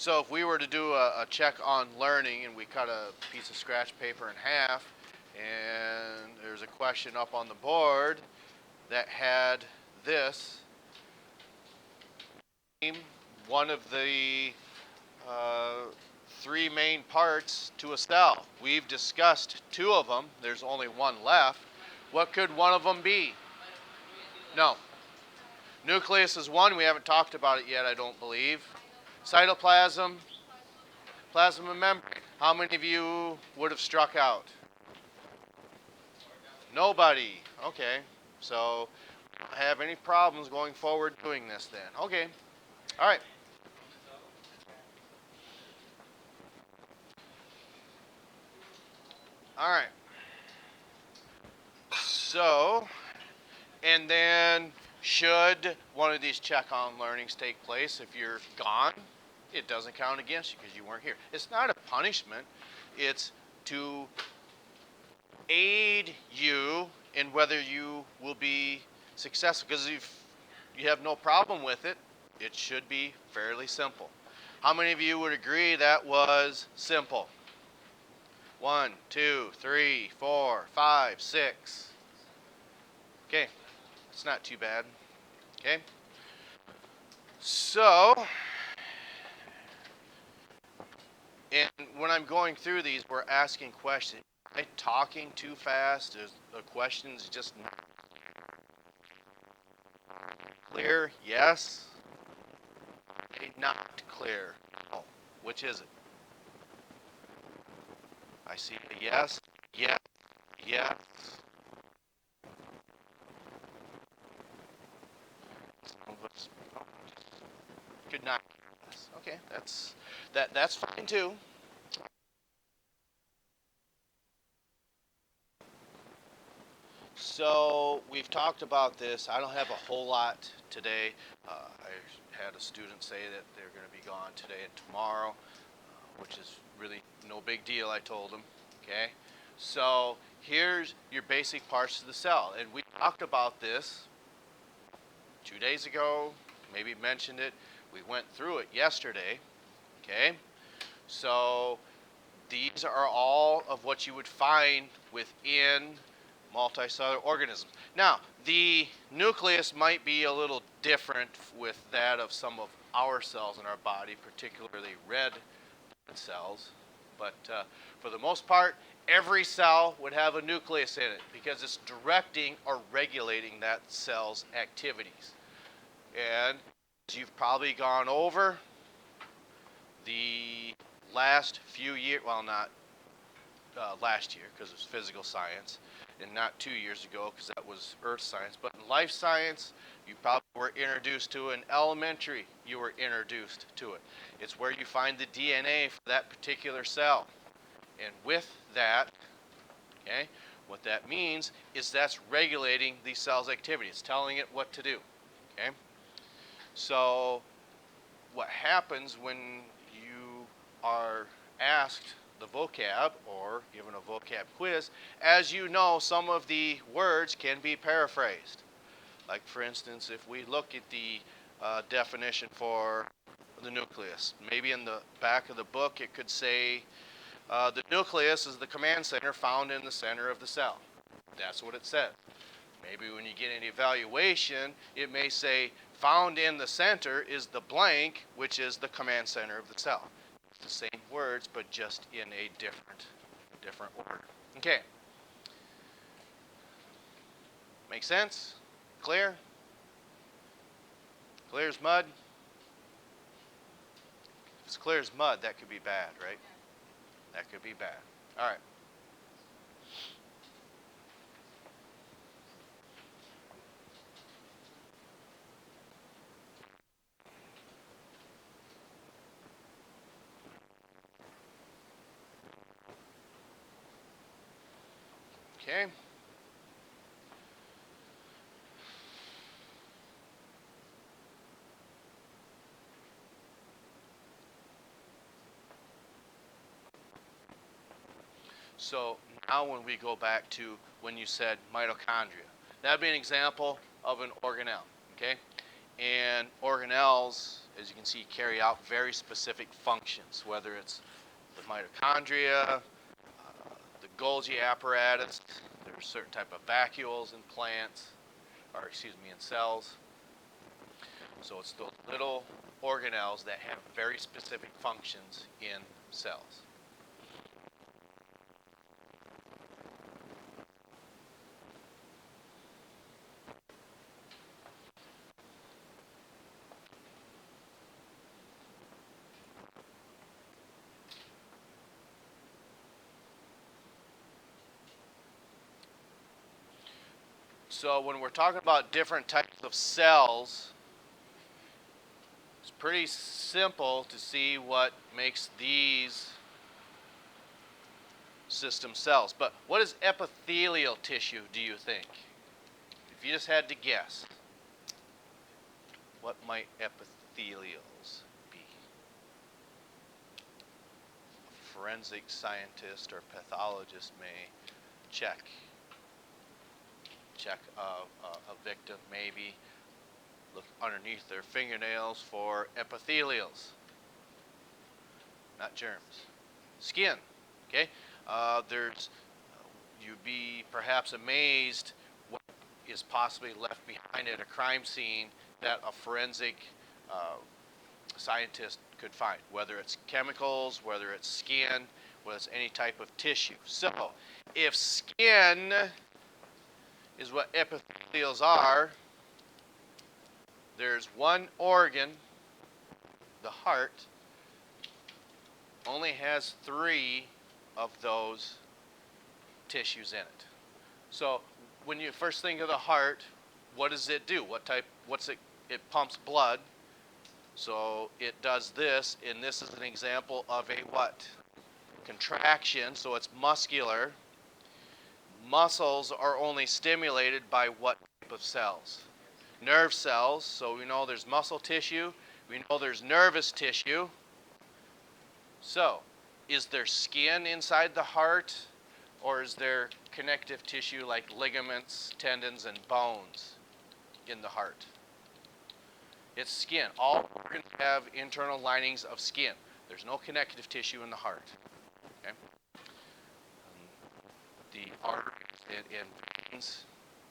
So if we were to do a check on learning and we cut a piece of scratch paper in half and there's a question up on the board that had this, one of the three main parts to a cell. We've discussed two of them. There's only one left. What could one of them be? No. Nucleus is one. We haven't talked about it yet, I don't believe. Cytoplasm, plasma membrane. How many of you would have struck out? Nobody. Okay. So, don't have any problems going forward doing this then. Okay. All right. All right. So, and then should one of these check-on learnings take place if you're gone, it doesn't count against you because you weren't here. It's not a punishment. It's to aid you in whether you will be successful. Because if you have no problem with it, it should be fairly simple. How many of you would agree that was simple? 1, 2, 3, 4, 5, 6. Okay, it's not too bad. Okay, so, and when I'm going through these, we're asking questions. Am I talking too fast? Is the questions just not clear? Yes. Okay, not clear. Oh, which is it? I see a yes, yes, yes. Some of us could not. Okay, that's fine too. So we've talked about this. I don't have a whole lot today. I had a student say that they're going to be gone today and tomorrow, which is really no big deal, I told them. Okay, so here's your basic parts of the cell. And we talked about this 2 days ago, maybe mentioned it. We went through it yesterday. Okay, so these are all of what you would find within multicellular organisms. Now, the nucleus might be a little different with that of some of our cells in our body, particularly red blood cells. But for the most part, every cell would have a nucleus in it because it's directing or regulating that cell's activities. And as you've probably gone over, the last few years, well, not last year because it was physical science, and not 2 years ago because that was earth science, but in life science, you probably were introduced to it. In elementary, you were introduced to it. It's where you find the DNA for that particular cell. And with that, okay, what that means is that's regulating the cell's activity. It's telling it what to do. Okay? So what happens when you are asked the vocab or given a vocab quiz, as you know, some of the words can be paraphrased. Like, for instance, if we look at the definition for the nucleus, maybe in the back of the book it could say the nucleus is the command center found in the center of the cell. That's what it said. Maybe when you get an evaluation, it may say found in the center is the blank, which is the command center of the cell. It's the same words, but just in a different order. Okay. Make sense? Clear? Clear as mud? If it's clear as mud, that could be bad, right? That could be bad. All right. Okay. So now when we go back to when you said mitochondria, that would be an example of an organelle, okay? And organelles as you can see, carry out very specific functions, whether it's the mitochondria, the Golgi apparatus. There's certain type of vacuoles in plants, or excuse me, in cells. So it's those little organelles that have very specific functions in cells. So when we're talking about different types of cells, it's pretty simple to see what makes these system cells. But what is epithelial tissue, do you think? If you just had to guess, what might epithelials be? A forensic scientist or pathologist may check a victim, maybe look underneath their fingernails for epithelials, not germs. Skin, okay? You'd be perhaps amazed what is possibly left behind at a crime scene that a forensic scientist could find, whether it's chemicals, whether it's skin, whether it's any type of tissue. So, if skin is what epithelials are, there's one organ, the heart, only has 3 of those tissues in it. So when you first think of the heart, what does it do? It pumps blood. So it does this, and this is an example of a what? Contraction, so it's muscular. Muscles are only stimulated by what type of cells? Nerve cells. So we know there's muscle tissue. We know there's nervous tissue. So, is there skin inside the heart, or is there connective tissue like ligaments, tendons, and bones in the heart? It's skin. All organs have internal linings of skin. There's no connective tissue in the heart. Okay? The arteries and veins,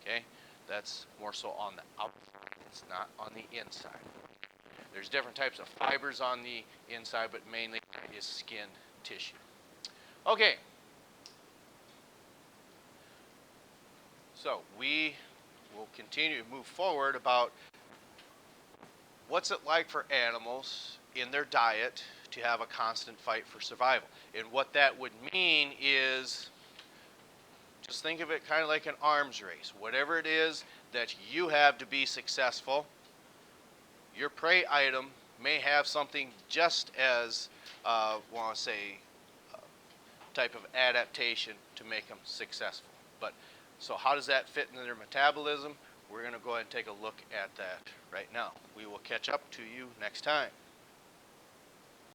okay, that's more so on the outside. It's not on the inside. There's different types of fibers on the inside, but mainly is skin tissue. Okay. So we will continue to move forward about what's it like for animals in their diet to have a constant fight for survival. And what that would mean is, just think of it kind of like an arms race. Whatever it is that you have to be successful, your prey item may have something just as, type of adaptation to make them successful. But so how does that fit into their metabolism? We're going to go ahead and take a look at that right now. We will catch up to you next time.